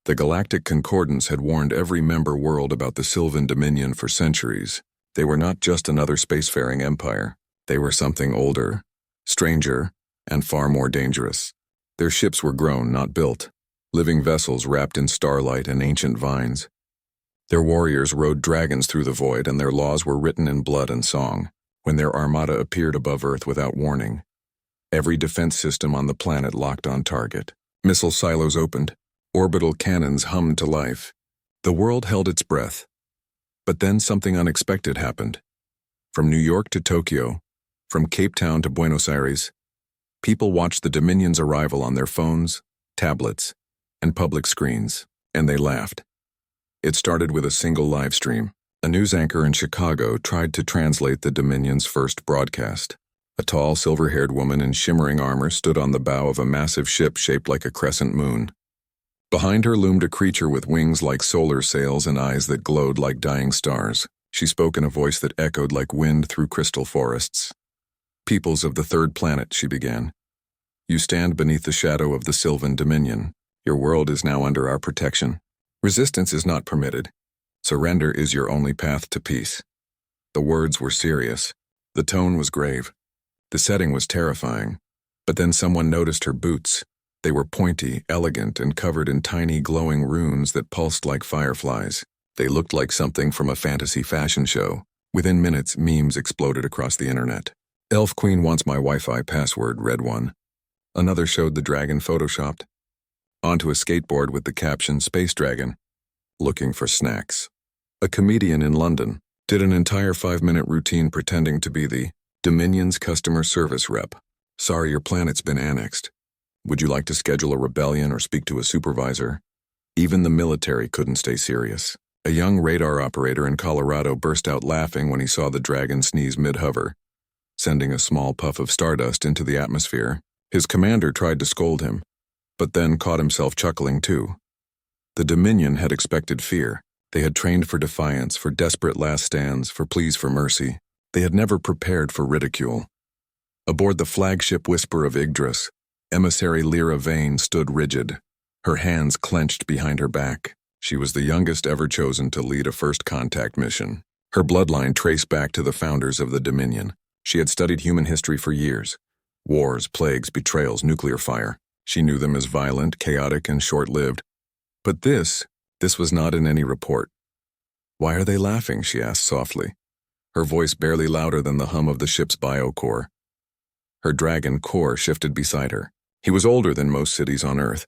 The Galactic Concordance had warned every member world about the Sylvan Dominion for centuries. They were not just another spacefaring empire. They were something older, stranger, and far more dangerous. Their ships were grown, not built, living vessels wrapped in starlight and ancient vines. Their warriors rode dragons through the void, and their laws were written in blood and song. When their armada appeared above Earth without warning, every defense system on the planet locked on target. Missile silos opened. Orbital cannons hummed to life. The world held its breath. But then something unexpected happened. From New York to Tokyo, from Cape Town to Buenos Aires, people watched the Dominion's arrival on their phones, tablets, and public screens, and they laughed. It started with a single live stream. A news anchor in Chicago tried to translate the Dominion's first broadcast. A tall, silver-haired woman in shimmering armor stood on the bow of a massive ship shaped like a crescent moon. Behind her loomed a creature with wings like solar sails and eyes that glowed like dying stars. She spoke in a voice that echoed like wind through crystal forests. "Peoples of the third planet," she began. "You stand beneath the shadow of the Sylvan Dominion. Your world is now under our protection. Resistance is not permitted. Surrender is your only path to peace." The words were serious. The tone was grave. The setting was terrifying. But then someone noticed her boots. They were pointy, elegant, and covered in tiny glowing runes that pulsed like fireflies. They looked like something from a fantasy fashion show. Within minutes, memes exploded across the internet. "Elf Queen wants my Wi-Fi password," read one. Another showed the dragon photoshopped onto a skateboard with the caption, "Space Dragon, looking for snacks." A comedian in London did an entire 5-minute routine pretending to be the Dominion's customer service rep. "Sorry, your planet's been annexed. Would you like to schedule a rebellion or speak to a supervisor?" Even the military couldn't stay serious. A young radar operator in Colorado burst out laughing when he saw the dragon sneeze mid-hover, sending a small puff of stardust into the atmosphere. His commander tried to scold him, but then caught himself chuckling too. The Dominion had expected fear. They had trained for defiance, for desperate last stands, for pleas for mercy. They had never prepared for ridicule. Aboard the flagship Whisper of Yggdrasil, emissary Lyra Vane stood rigid, her hands clenched behind her back. She was the youngest ever chosen to lead a first contact mission. Her bloodline traced back to the founders of the Dominion. She had studied human history for years. Wars, plagues, betrayals, nuclear fire. She knew them as violent, chaotic, and short-lived. But this was not in any report. "Why are they laughing?" she asked softly, her voice barely louder than the hum of the ship's biocore. Her dragon core shifted beside her. He was older than most cities on Earth,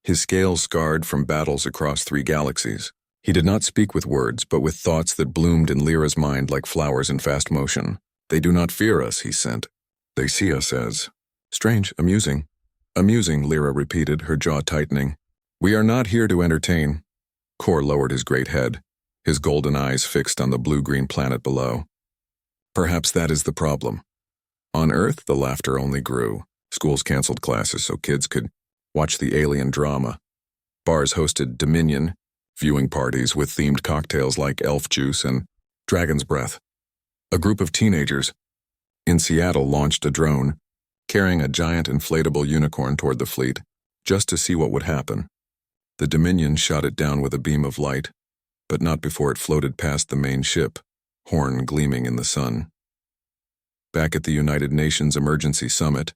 his scales scarred from battles across 3 galaxies. He did not speak with words, but with thoughts that bloomed in Lyra's mind like flowers in fast motion. "They do not fear us," he sent. "They see us as strange, amusing." "Amusing," Lyra repeated, her jaw tightening. "We are not here to entertain." Kor lowered his great head, his golden eyes fixed on the blue-green planet below. "Perhaps that is the problem. On Earth, the laughter only grew. Schools canceled classes so kids could watch the alien drama. Bars hosted Dominion viewing parties with themed cocktails like elf juice and dragon's breath. A group of teenagers in Seattle launched a drone, carrying a giant inflatable unicorn toward the fleet, just to see what would happen. The Dominion shot it down with a beam of light, but not before it floated past the main ship, horn gleaming in the sun. Back at the United Nations Emergency Summit,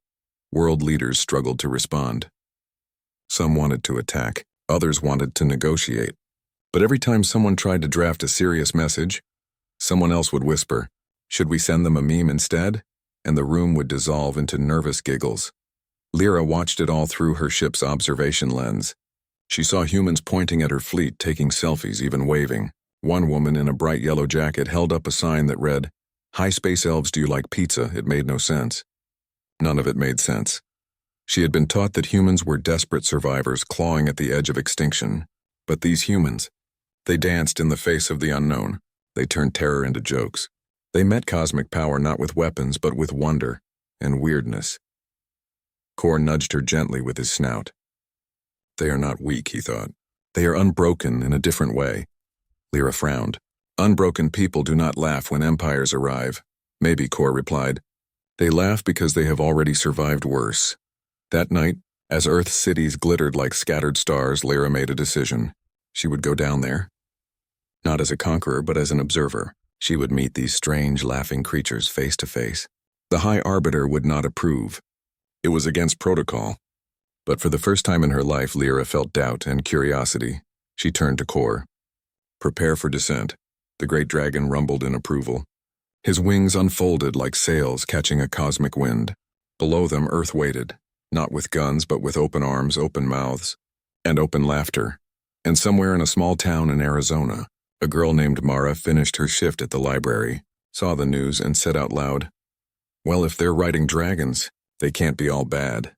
world leaders struggled to respond. Some wanted to attack, others wanted to negotiate. But every time someone tried to draft a serious message, someone else would whisper, "Should we send them a meme instead?" And the room would dissolve into nervous giggles. Lyra watched it all through her ship's observation lens. She saw humans pointing at her fleet, taking selfies, even waving. One woman in a bright yellow jacket held up a sign that read, "Hi Space Elves, do you like pizza?" It made no sense. None of it made sense. She had been taught that humans were desperate survivors clawing at the edge of extinction. But these humans, they danced in the face of the unknown. They turned terror into jokes. They met cosmic power not with weapons but with wonder and weirdness. Kor nudged her gently with his snout. "They are not weak," he thought. "They are unbroken in a different way." Lyra frowned. "Unbroken people do not laugh when empires arrive." "Maybe," Kor replied. "They laugh because they have already survived worse." That night, As Earth's cities glittered like scattered stars, Lyra made a decision. She would go down there. Not as a conqueror, but as an observer. She would meet these strange, laughing creatures face to face. The High Arbiter would not approve. It was against protocol. But for the first time in her life, Lyra felt doubt and curiosity. She turned to Kor. Prepare for descent. The great dragon rumbled in approval. His wings unfolded like sails catching a cosmic wind. Below them, Earth waited, not with guns, but with open arms, open mouths, and open laughter. And somewhere in a small town in Arizona, a girl named Mara finished her shift at the library, saw the news, and said out loud, "Well, if they're riding dragons, they can't be all bad."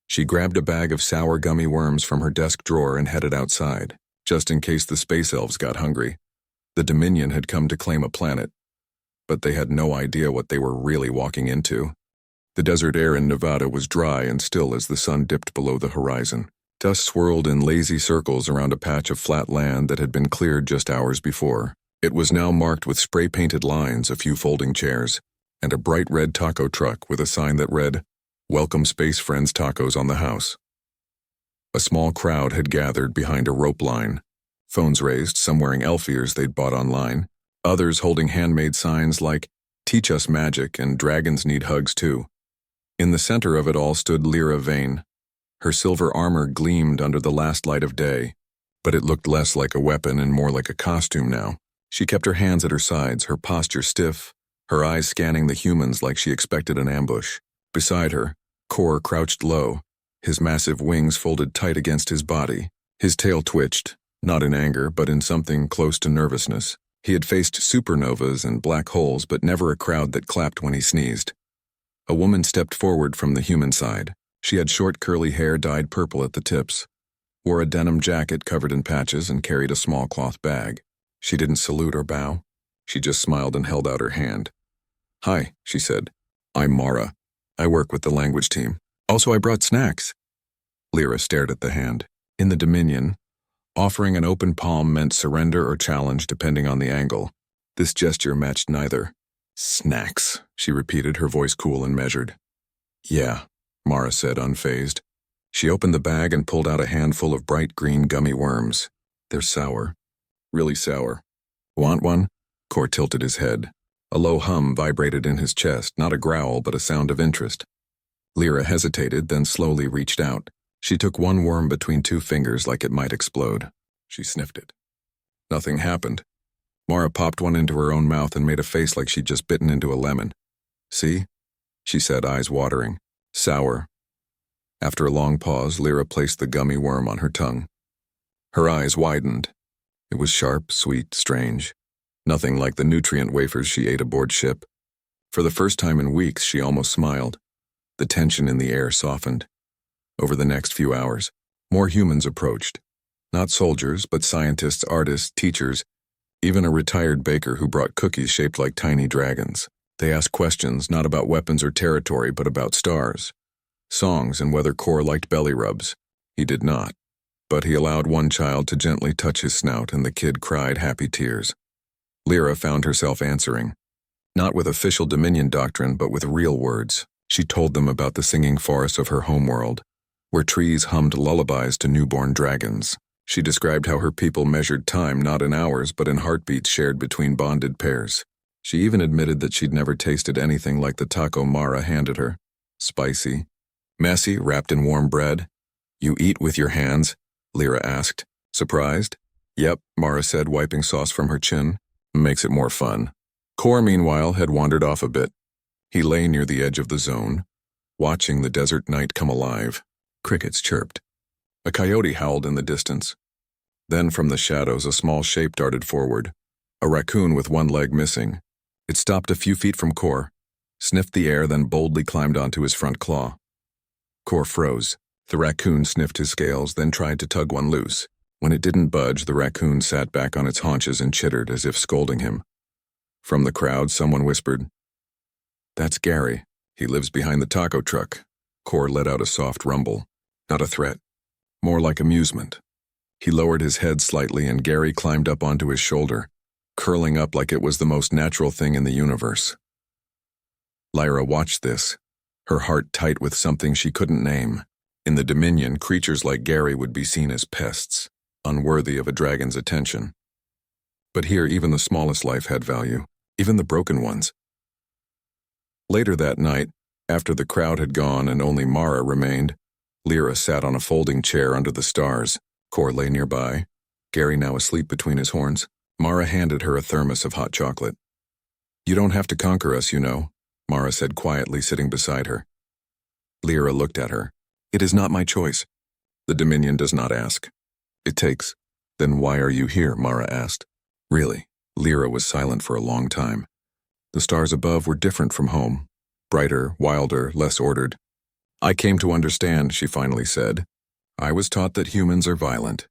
She grabbed a bag of sour gummy worms from her desk drawer and headed outside, just in case the space elves got hungry. The Dominion had come to claim a planet, but they had no idea what they were really walking into. The desert air in Nevada was dry and still as the sun dipped below the horizon. Dust swirled in lazy circles around a patch of flat land that had been cleared just hours before. It was now marked with spray-painted lines, a few folding chairs, and a bright red taco truck with a sign that read, "Welcome Space Friends Tacos on the House." A small crowd had gathered behind a rope line, phones raised, some wearing elf ears they'd bought online, others holding handmade signs like, "Teach us magic" and "Dragons need hugs too." In the center of it all stood Lyra Vane. Her silver armor gleamed under the last light of day, but it looked less like a weapon and more like a costume now. She kept her hands at her sides, her posture stiff, her eyes scanning the humans like she expected an ambush. Beside her, Kor crouched low, his massive wings folded tight against his body. His tail twitched, not in anger, but in something close to nervousness. He had faced supernovas and black holes, but never a crowd that clapped when he sneezed. A woman stepped forward from the human side. She had short curly hair dyed purple at the tips, wore a denim jacket covered in patches, and carried a small cloth bag. She didn't salute or bow. She just smiled and held out her hand. "Hi," she said. "I'm Mara. I work with the language team. Also, I brought snacks." Lyra stared at the hand. In the Dominion, offering an open palm meant surrender or challenge depending on the angle. This gesture matched neither. "Snacks," she repeated, her voice cool and measured. "Yeah," Mara said, unfazed. She opened the bag and pulled out a handful of bright green gummy worms. "They're sour. Really sour. Want one?" Kor tilted his head. A low hum vibrated in his chest, not a growl, but a sound of interest. Lyra hesitated, then slowly reached out. She took one worm between two fingers like it might explode. She sniffed it. Nothing happened. Mara popped one into her own mouth and made a face like she'd just bitten into a lemon. "See?" she said, eyes watering. "Sour." After a long pause, Lyra placed the gummy worm on her tongue. Her eyes widened. It was sharp, sweet, strange. Nothing like the nutrient wafers she ate aboard ship. For the first time in weeks, she almost smiled. The tension in the air softened. Over the next few hours, more humans approached. Not soldiers, but scientists, artists, teachers, even a retired baker who brought cookies shaped like tiny dragons. They asked questions not about weapons or territory, but about stars, songs, and whether Kor liked belly rubs. He did not, but he allowed one child to gently touch his snout, and the kid cried happy tears. Lyra found herself answering, not with official Dominion doctrine, but with real words. She told them about the singing forests of her homeworld, where trees hummed lullabies to newborn dragons. She described how her people measured time not in hours, but in heartbeats shared between bonded pairs. She even admitted that she'd never tasted anything like the taco Mara handed her. Spicy, messy, wrapped in warm bread. "You eat with your hands?" Lyra asked. "Surprised?" "Yep," Mara said, wiping sauce from her chin. "Makes it more fun." Kor, meanwhile, had wandered off a bit. He lay near the edge of the zone, watching the desert night come alive. Crickets chirped. A coyote howled in the distance. Then from the shadows a small shape darted forward, a raccoon with one leg missing. It stopped a few feet from Kor, sniffed the air, then boldly climbed onto his front claw. Kor froze. The raccoon sniffed his scales, then tried to tug one loose. When it didn't budge, the raccoon sat back on its haunches and chittered as if scolding him. From the crowd, someone whispered, "That's Gary. He lives behind the taco truck." Kor let out a soft rumble. Not a threat. More like amusement. He lowered his head slightly and Gary climbed up onto his shoulder, curling up like it was the most natural thing in the universe. Lyra watched this, her heart tight with something she couldn't name. In the Dominion, creatures like Gary would be seen as pests, unworthy of a dragon's attention. But here, even the smallest life had value, even the broken ones. Later that night, after the crowd had gone and only Mara remained, Lyra sat on a folding chair under the stars. Cor lay nearby, Gary now asleep between his horns. Mara handed her a thermos of hot chocolate. "You don't have to conquer us, you know," Mara said quietly, sitting beside her. Lyra looked at her. "It is not my choice." "The Dominion does not ask. It takes." "Then why are you here?" Mara asked. "Really?" Lyra was silent for a long time. The stars above were different from home. Brighter, wilder, less ordered. "I came to understand," she finally said. "I was taught that humans are violent,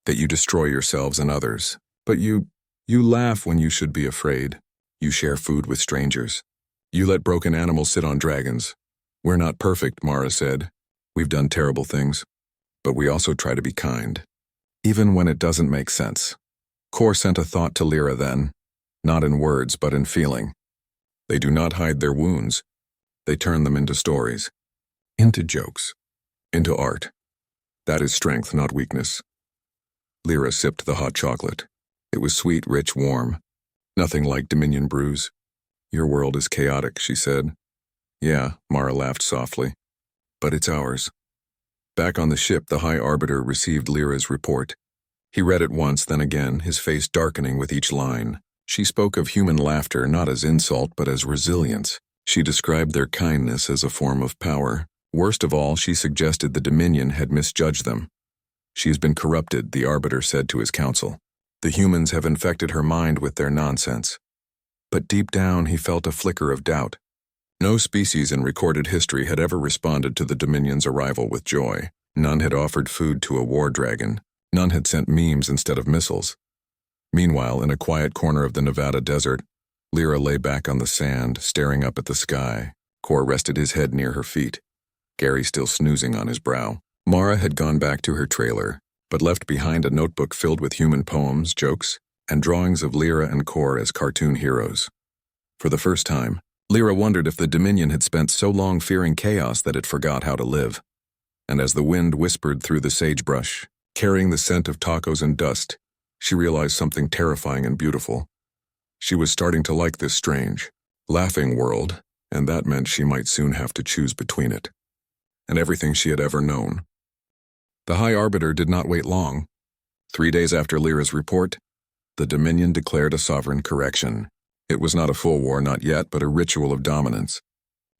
that you destroy yourselves and others. But you laugh when you should be afraid. You share food with strangers. You let broken animals sit on dragons. We're not perfect," Mara said. "We've done terrible things. But we also try to be kind, even when it doesn't make sense." Cor sent a thought to Lyra then, not in words but in feeling. They do not hide their wounds. They turn them into stories, into jokes, into art. That is strength, not weakness. Lyra sipped the hot chocolate. It was sweet, rich, warm. Nothing like Dominion brews. "Your world is chaotic," she said. "Yeah," Mara laughed softly. "But it's ours." Back on the ship, the High Arbiter received Lyra's report. He read it once, then again, his face darkening with each line. She spoke of human laughter not as insult but as resilience. She described their kindness as a form of power. Worst of all, she suggested the Dominion had misjudged them. "She has been corrupted," the Arbiter said to his council. "The humans have infected her mind with their nonsense." But deep down he felt a flicker of doubt. No species in recorded history had ever responded to the Dominion's arrival with joy. None had offered food to a war dragon. None had sent memes instead of missiles. Meanwhile, in a quiet corner of the Nevada desert, Lyra lay back on the sand, staring up at the sky. Cor rested his head near her feet, Gary still snoozing on his brow. Mara had gone back to her trailer, but left behind a notebook filled with human poems, jokes, and drawings of Lyra and Cor as cartoon heroes. For the first time, Lyra wondered if the Dominion had spent so long fearing chaos that it forgot how to live. And as the wind whispered through the sagebrush, carrying the scent of tacos and dust, she realized something terrifying and beautiful. She was starting to like this strange, laughing world, and that meant she might soon have to choose between it and everything she had ever known. The High Arbiter did not wait long. 3 days after Lyra's report, the Dominion declared a sovereign correction. It was not a full war, not yet, but a ritual of dominance.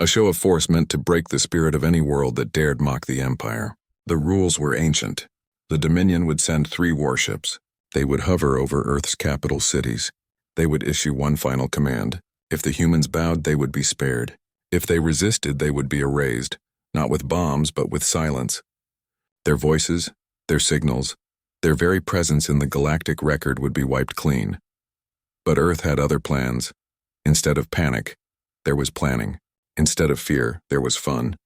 A show of force meant to break the spirit of any world that dared mock the Empire. The rules were ancient. The Dominion would send 3 warships. They would hover over Earth's capital cities. They would issue one final command. If the humans bowed, they would be spared. If they resisted, they would be erased, not with bombs, but with silence. Their voices, their signals, their very presence in the galactic record would be wiped clean. But Earth had other plans. Instead of panic, there was planning. Instead of fear, there was fun.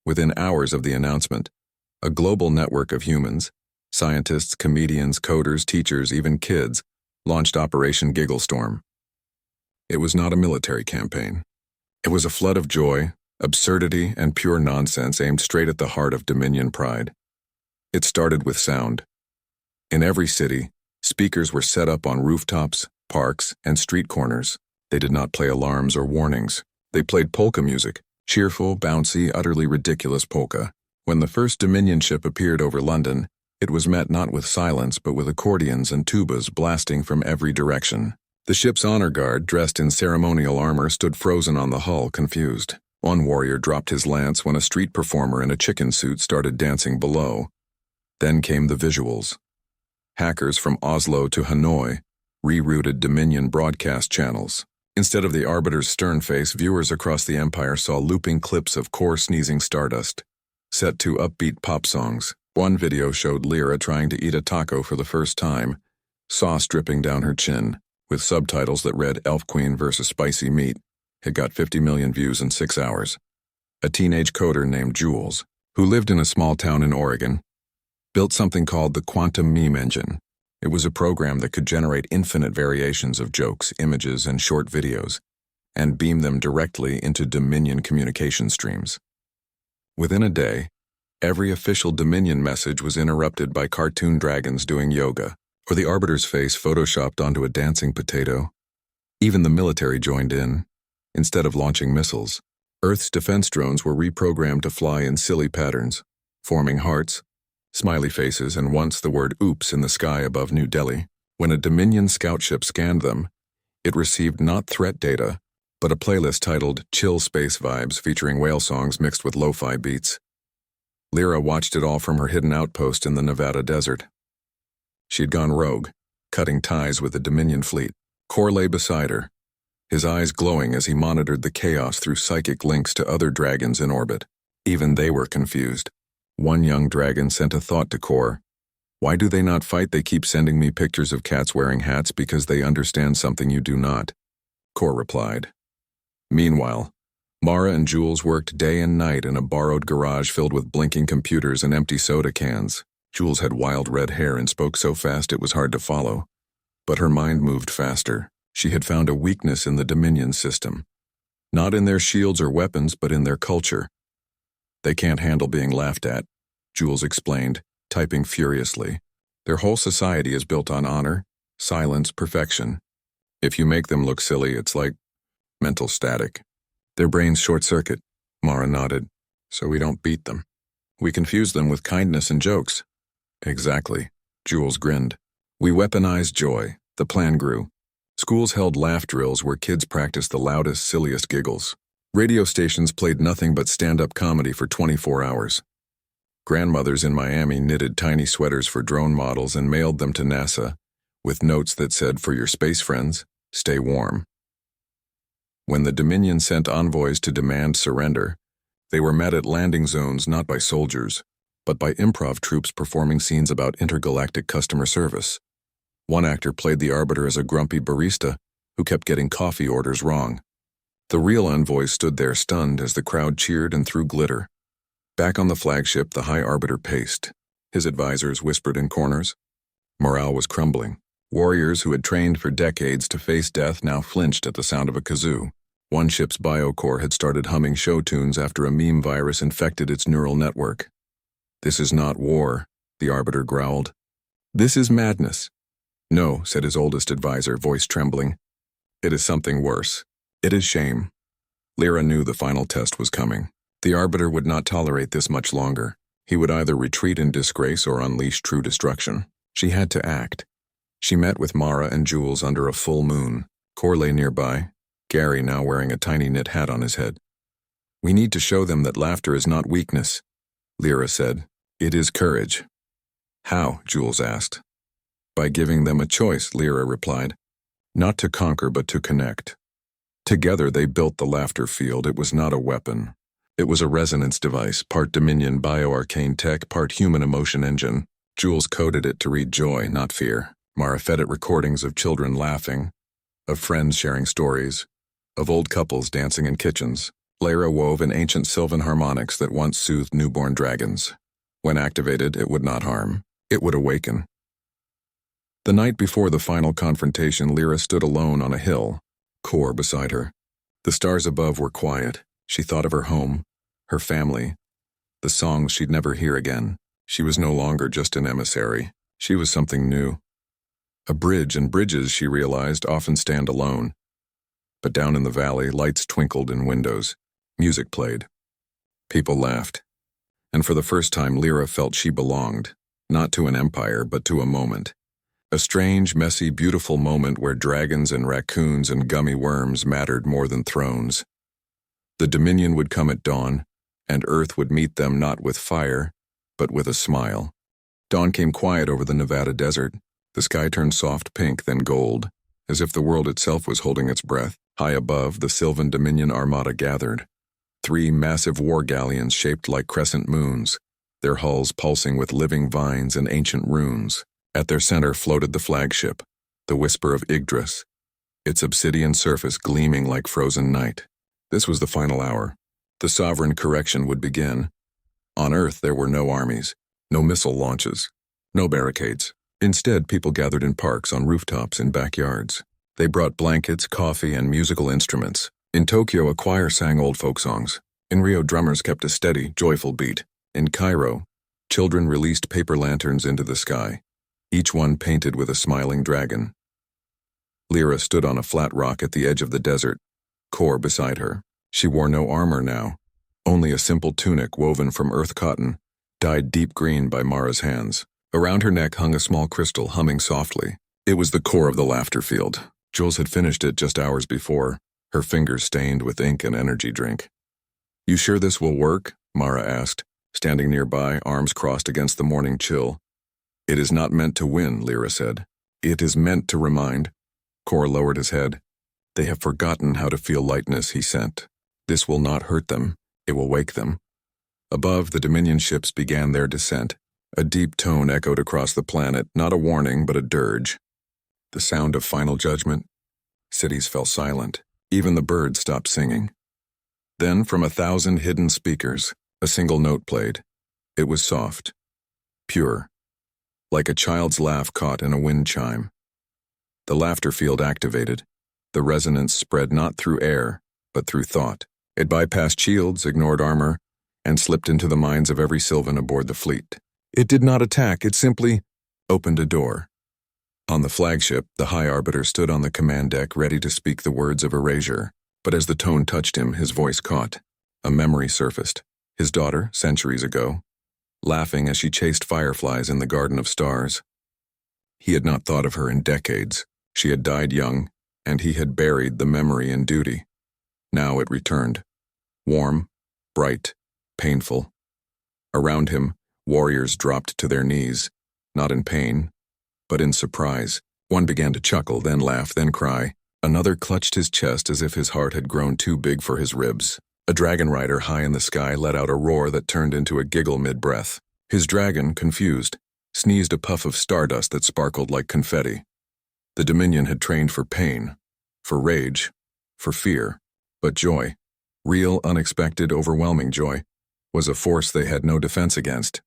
Within hours of the announcement, a global network of humans, scientists, comedians, coders, teachers, even kids, launched Operation Gigglestorm. It was not a military campaign. It was a flood of joy, absurdity, and pure nonsense aimed straight at the heart of Dominion pride. It started with sound. In every city, speakers were set up on rooftops, parks, and street corners. They did not play alarms or warnings. They played polka music, cheerful, bouncy, utterly ridiculous polka. When the first Dominion ship appeared over London, it was met not with silence but with accordions and tubas blasting from every direction. The ship's honor guard, dressed in ceremonial armor, stood frozen on the hull, confused. One warrior dropped his lance when a street performer in a chicken suit started dancing below. Then came the visuals. Hackers from Oslo to Hanoi rerouted Dominion broadcast channels. Instead of the Arbiter's stern face, viewers across the Empire saw looping clips of Cor sneezing stardust, set to upbeat pop songs. One video showed Lyra trying to eat a taco for the first time, sauce dripping down her chin, with subtitles that read Elf Queen versus Spicy Meat. It got 50 million views in 6 hours. A teenage coder named Jules, who lived in a small town in Oregon, built something called the Quantum Meme Engine. It was a program that could generate infinite variations of jokes, images, and short videos, and beam them directly into Dominion communication streams. Within a day, Every official Dominion message was interrupted by cartoon dragons doing yoga, or the Arbiter's face photoshopped onto a dancing potato. Even the military joined in. Instead of launching missiles, Earth's defense drones were reprogrammed to fly in silly patterns, forming hearts, smiley faces, and once the word "oops" in the sky above New Delhi. When a Dominion scout ship scanned them, it received not threat data, but a playlist titled Chill Space Vibes featuring whale songs mixed with lo-fi beats. Lyra watched it all from her hidden outpost in the Nevada desert. She had gone rogue, cutting ties with the Dominion fleet. Kor lay beside her, his eyes glowing as he monitored the chaos through psychic links to other dragons in orbit. Even they were confused. One young dragon sent a thought to Kor. "Why do they not fight? They keep sending me pictures of cats wearing hats because they understand something you do not," Kor replied. Meanwhile, Mara and Jules worked day and night in a borrowed garage filled with blinking computers and empty soda cans. Jules had wild red hair and spoke so fast it was hard to follow. But her mind moved faster. She had found a weakness in the Dominion system. Not in their shields or weapons, but in their culture. "They can't handle being laughed at," Jules explained, typing furiously. "Their whole society is built on honor, silence, perfection. If you make them look silly, it's like mental static. Their brains short-circuit," Mara nodded. "So we don't beat them. We confuse them with kindness and jokes." "Exactly," Jules grinned. "We weaponized joy." The plan grew. Schools held laugh drills where kids practiced the loudest, silliest giggles. Radio stations played nothing but stand-up comedy for 24 hours. Grandmothers in Miami knitted tiny sweaters for drone models and mailed them to NASA, with notes that said, "For your space friends, stay warm." When the Dominion sent envoys to demand surrender, they were met at landing zones not by soldiers, but by improv troupes performing scenes about intergalactic customer service. One actor played the Arbiter as a grumpy barista who kept getting coffee orders wrong. The real envoys stood there stunned as the crowd cheered and threw glitter. Back on the flagship, the High Arbiter paced. His advisors whispered in corners. Morale was crumbling. Warriors who had trained for decades to face death now flinched at the sound of a kazoo. One ship's biocore had started humming show tunes after a meme virus infected its neural network. "This is not war," the Arbiter growled. "This is madness." "No," said his oldest advisor, voice trembling. "It is something worse. It is shame." Lyra knew the final test was coming. The Arbiter would not tolerate this much longer. He would either retreat in disgrace or unleash true destruction. She had to act. She met with Mara and Jules under a full moon. Kor lay nearby, Gary now wearing a tiny knit hat on his head. "We need to show them that laughter is not weakness," Lyra said. "It is courage." "How?" Jules asked. "By giving them a choice," Lyra replied. "Not to conquer, but to connect." Together they built the laughter field. It was not a weapon. It was a resonance device, part Dominion bioarcane tech, part human emotion engine. Jules coded it to read joy, not fear. Mara fed it recordings of children laughing, of friends sharing stories, of old couples dancing in kitchens. Lyra wove in ancient sylvan harmonics that once soothed newborn dragons. When activated, it would not harm. It would awaken. The night before the final confrontation, Lyra stood alone on a hill, Kor beside her. The stars above were quiet. She thought of her home, her family, the songs she'd never hear again. She was no longer just an emissary. She was something new. A bridge, and bridges, she realized, often stand alone. But down in the valley, lights twinkled in windows. Music played. People laughed. And for the first time, Lyra felt she belonged, not to an empire, but to a moment. A strange, messy, beautiful moment where dragons and raccoons and gummy worms mattered more than thrones. The Dominion would come at dawn, and Earth would meet them not with fire, but with a smile. Dawn came quiet over the Nevada desert. The sky turned soft pink, then gold, as if the world itself was holding its breath. High above, the Sylvan Dominion armada gathered. 3 massive war galleons shaped like crescent moons, their hulls pulsing with living vines and ancient runes. At their center floated the flagship, the Whisper of Yggdrasil, its obsidian surface gleaming like frozen night. This was the final hour. The sovereign correction would begin. On Earth, there were no armies, no missile launches, no barricades. Instead, people gathered in parks, on rooftops, in backyards. They brought blankets, coffee, and musical instruments. In Tokyo, a choir sang old folk songs. In Rio, drummers kept a steady, joyful beat. In Cairo, children released paper lanterns into the sky, each one painted with a smiling dragon. Lyra stood on a flat rock at the edge of the desert, Kor beside her. She wore no armor now, only a simple tunic woven from earth cotton, dyed deep green by Mara's hands. Around her neck hung a small crystal humming softly. It was the core of the laughter field. Jules had finished it just hours before, her fingers stained with ink and energy drink. "You sure this will work?" Mara asked, standing nearby, arms crossed against the morning chill. "It is not meant to win," Lyra said. "It is meant to remind." Kor lowered his head. "They have forgotten how to feel lightness," he sent. "This will not hurt them. It will wake them." Above, the Dominion ships began their descent. A deep tone echoed across the planet, not a warning, but a dirge. The sound of final judgment. Cities fell silent. Even the birds stopped singing. Then, from 1,000 hidden speakers, a single note played. It was soft, pure, like a child's laugh caught in a wind chime. The laughter field activated. The resonance spread not through air, but through thought. It bypassed shields, ignored armor, and slipped into the minds of every Sylvan aboard the fleet. It did not attack, it simply opened a door. On the flagship, the High Arbiter stood on the command deck ready to speak the words of erasure, but as the tone touched him, his voice caught. A memory surfaced. His daughter, centuries ago, laughing as she chased fireflies in the Garden of Stars. He had not thought of her in decades. She had died young, and he had buried the memory in duty. Now it returned. Warm, bright, painful. Around him, warriors dropped to their knees, not in pain, but in surprise. One began to chuckle, then laugh, then cry. Another clutched his chest as if his heart had grown too big for his ribs. A dragon rider high in the sky let out a roar that turned into a giggle mid-breath. His dragon, confused, sneezed a puff of stardust that sparkled like confetti. The Dominion had trained for pain, for rage, for fear, but joy, real, unexpected, overwhelming joy, was a force they had no defense against.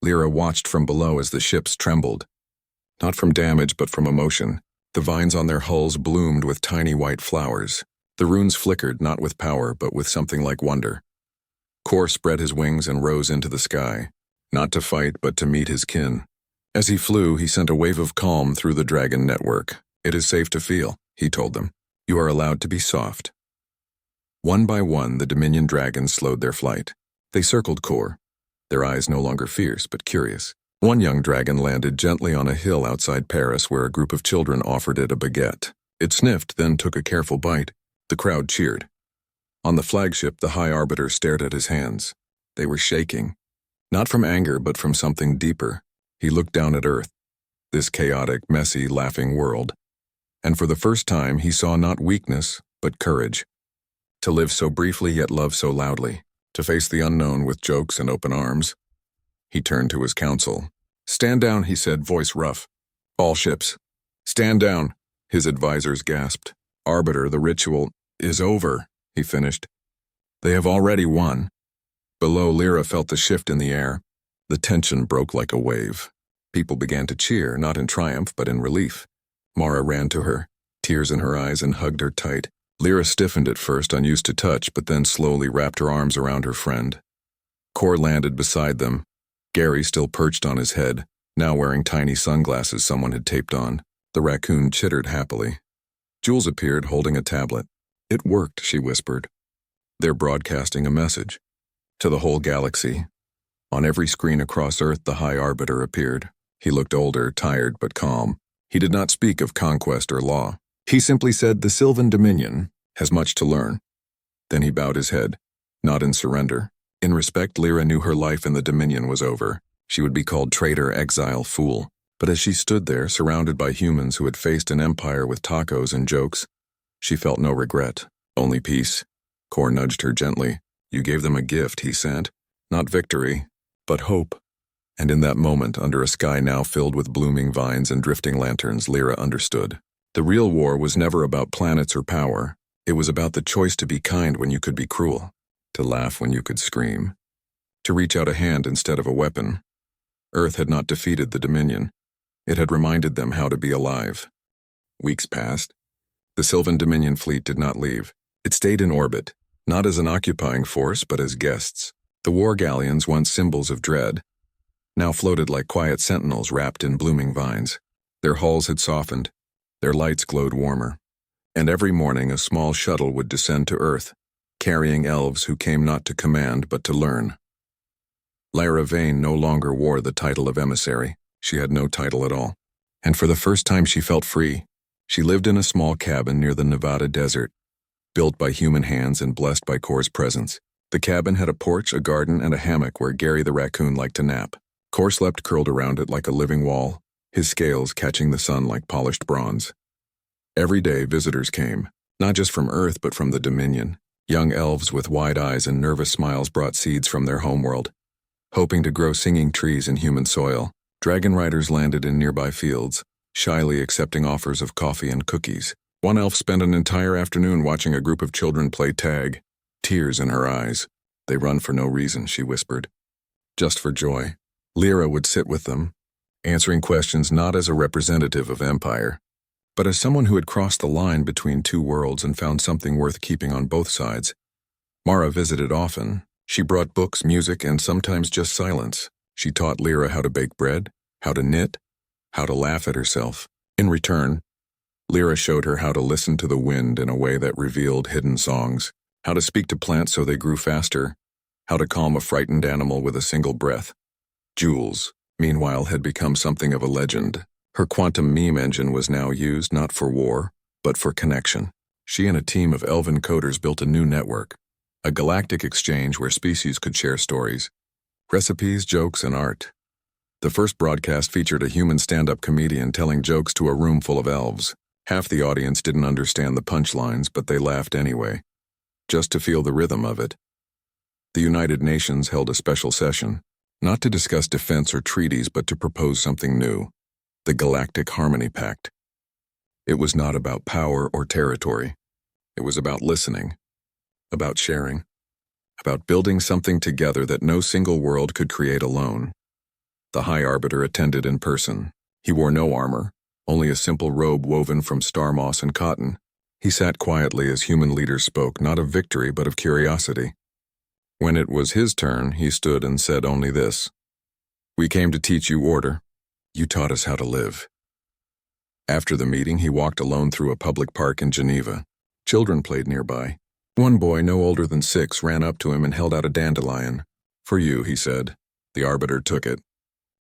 Lyra watched from below as the ships trembled. Not from damage, but from emotion. The vines on their hulls bloomed with tiny white flowers. The runes flickered, not with power, but with something like wonder. Kor spread his wings and rose into the sky, not to fight, but to meet his kin. As he flew, he sent a wave of calm through the dragon network. "It is safe to feel," he told them. "You are allowed to be soft." One by one, the Dominion dragons slowed their flight. They circled Kor, their eyes no longer fierce, but curious. One young dragon landed gently on a hill outside Paris where a group of children offered it a baguette. It sniffed, then took a careful bite. The crowd cheered. On the flagship, the High Arbiter stared at his hands. They were shaking. Not from anger, but from something deeper. He looked down at Earth, this chaotic, messy, laughing world. And for the first time, he saw not weakness, but courage. To live so briefly yet love so loudly. To face the unknown with jokes and open arms. He turned to his council. "Stand down," he said, voice rough. "All ships. Stand down," his advisors gasped. "Arbiter, the ritual is over," he finished. "They have already won." Below, Lyra felt the shift in the air. The tension broke like a wave. People began to cheer, not in triumph, but in relief. Mara ran to her, tears in her eyes, and hugged her tight. Lyra stiffened at first, unused to touch, but then slowly wrapped her arms around her friend. Kor landed beside them. Gary still perched on his head, now wearing tiny sunglasses someone had taped on. The raccoon chittered happily. Jules appeared holding a tablet. "It worked," she whispered. "They're broadcasting a message. To the whole galaxy." On every screen across Earth, the High Arbiter appeared. He looked older, tired, but calm. He did not speak of conquest or law. He simply said, "The Sylvan Dominion has much to learn." Then he bowed his head, not in surrender. In respect, Lyra knew her life in the Dominion was over. She would be called traitor, exile, fool. But as she stood there, surrounded by humans who had faced an empire with tacos and jokes, she felt no regret, only peace. Kor nudged her gently. "You gave them a gift," he said. "Not victory, but hope." And in that moment, under a sky now filled with blooming vines and drifting lanterns, Lyra understood. The real war was never about planets or power. It was about the choice to be kind when you could be cruel, to laugh when you could scream, to reach out a hand instead of a weapon. Earth had not defeated the Dominion. It had reminded them how to be alive. Weeks passed. The Sylvan Dominion fleet did not leave. It stayed in orbit, not as an occupying force, but as guests. The war galleons, once symbols of dread, now floated like quiet sentinels wrapped in blooming vines. Their hulls had softened, their lights glowed warmer, and every morning a small shuttle would descend to Earth, carrying elves who came not to command but to learn. Lyra Vane no longer wore the title of emissary. She had no title at all. And for the first time she felt free. She lived in a small cabin near the Nevada desert, built by human hands and blessed by Kor's presence. The cabin had a porch, a garden, and a hammock where Gary the raccoon liked to nap. Kor slept curled around it like a living wall, his scales catching the sun like polished bronze. Every day visitors came, not just from Earth but from the Dominion. Young elves with wide eyes and nervous smiles brought seeds from their homeworld, hoping to grow singing trees in human soil. Dragon riders landed in nearby fields, shyly accepting offers of coffee and cookies. One elf spent an entire afternoon watching a group of children play tag, tears in her eyes. "They run for no reason," she whispered. "Just for joy." Lyra would sit with them, answering questions not as a representative of Empire, but as someone who had crossed the line between two worlds and found something worth keeping on both sides. Mara visited often. She brought books, music, and sometimes just silence. She taught Lyra how to bake bread, how to knit, how to laugh at herself. In return, Lyra showed her how to listen to the wind in a way that revealed hidden songs, how to speak to plants so they grew faster, how to calm a frightened animal with a single breath. Jules, meanwhile, had become something of a legend. Her quantum meme engine was now used not for war, but for connection. She and a team of elven coders built a new network, a galactic exchange where species could share stories, recipes, jokes, and art. The first broadcast featured a human stand-up comedian telling jokes to a room full of elves. Half the audience didn't understand the punchlines, but they laughed anyway, just to feel the rhythm of it. The United Nations held a special session, not to discuss defense or treaties, but to propose something new, the Galactic Harmony Pact. It was not about power or territory. It was about listening, about sharing, about building something together that no single world could create alone. The High Arbiter attended in person. He wore no armor, only a simple robe woven from star moss and cotton. He sat quietly as human leaders spoke, not of victory but of curiosity. When it was his turn, he stood and said only this: "We came to teach you order. You taught us how to live." After the meeting, he walked alone through a public park in Geneva. Children played nearby. One boy, no older than 6, ran up to him and held out a dandelion. "For you," he said. The Arbiter took it.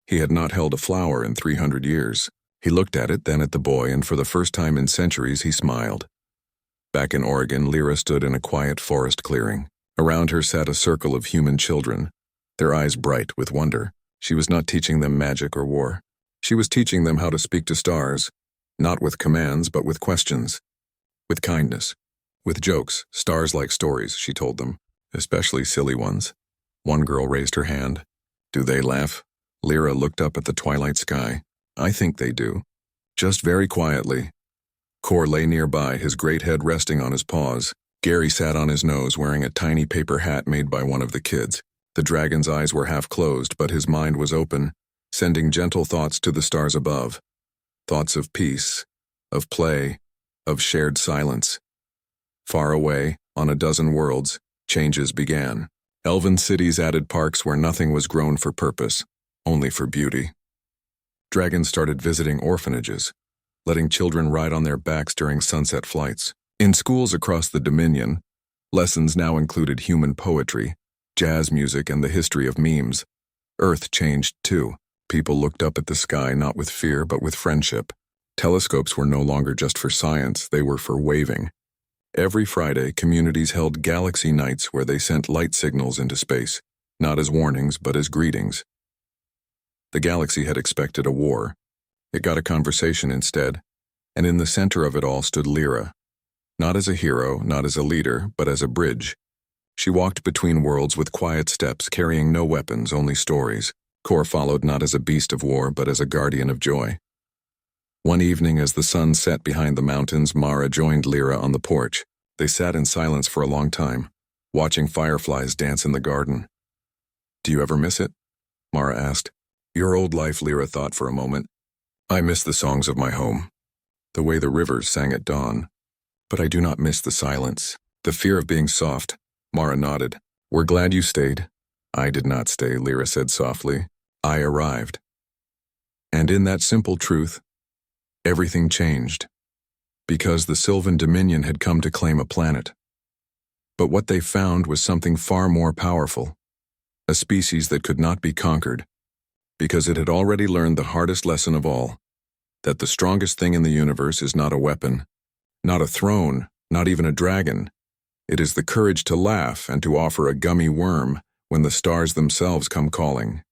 He had not held a flower in 300 years. He looked at it, then at the boy, and for the first time in centuries he smiled. Back in Oregon, Lyra stood in a quiet forest clearing. Around her sat a circle of human children, their eyes bright with wonder. She was not teaching them magic or war. She was teaching them how to speak to stars, not with commands but with questions, with kindness, with jokes. "Stars like stories," she told them, "especially silly ones." One girl raised her hand. "Do they laugh?" Lyra looked up at the twilight sky. "I think they do." Just very quietly. Kor lay nearby, his great head resting on his paws. Gary sat on his nose wearing a tiny paper hat made by one of the kids. The dragon's eyes were half closed, but his mind was open, sending gentle thoughts to the stars above. Thoughts of peace, of play, of shared silence. Far away, on a dozen worlds, changes began. Elven cities added parks where nothing was grown for purpose, only for beauty. Dragons started visiting orphanages, letting children ride on their backs during sunset flights. In schools across the Dominion, lessons now included human poetry, jazz music, and the history of memes. Earth changed too. People looked up at the sky not with fear but with friendship. Telescopes were no longer just for science, they were for waving. Every Friday, communities held galaxy nights where they sent light signals into space, not as warnings but as greetings. The galaxy had expected a war. It got a conversation instead, and in the center of it all stood Lyra. Not as a hero, not as a leader, but as a bridge. She walked between worlds with quiet steps, carrying no weapons, only stories. Kor followed not as a beast of war, but as a guardian of joy. One evening, as the sun set behind the mountains, Mara joined Lyra on the porch. They sat in silence for a long time, watching fireflies dance in the garden. "Do you ever miss it?" Mara asked. "Your old life," Lyra thought for a moment. "I miss the songs of my home, the way the rivers sang at dawn. But I do not miss the silence, the fear of being soft." Mara nodded. "We're glad you stayed. I did not stay, Lyra said softly. I arrived. And in that simple truth, everything changed. Because the Sylvan Dominion had come to claim a planet. But what they found was something far more powerful. A species that could not be conquered. Because it had already learned the hardest lesson of all. That the strongest thing in the universe is not a weapon. Not a throne, not even a dragon. It is the courage to laugh and to offer a gummy worm when the stars themselves come calling.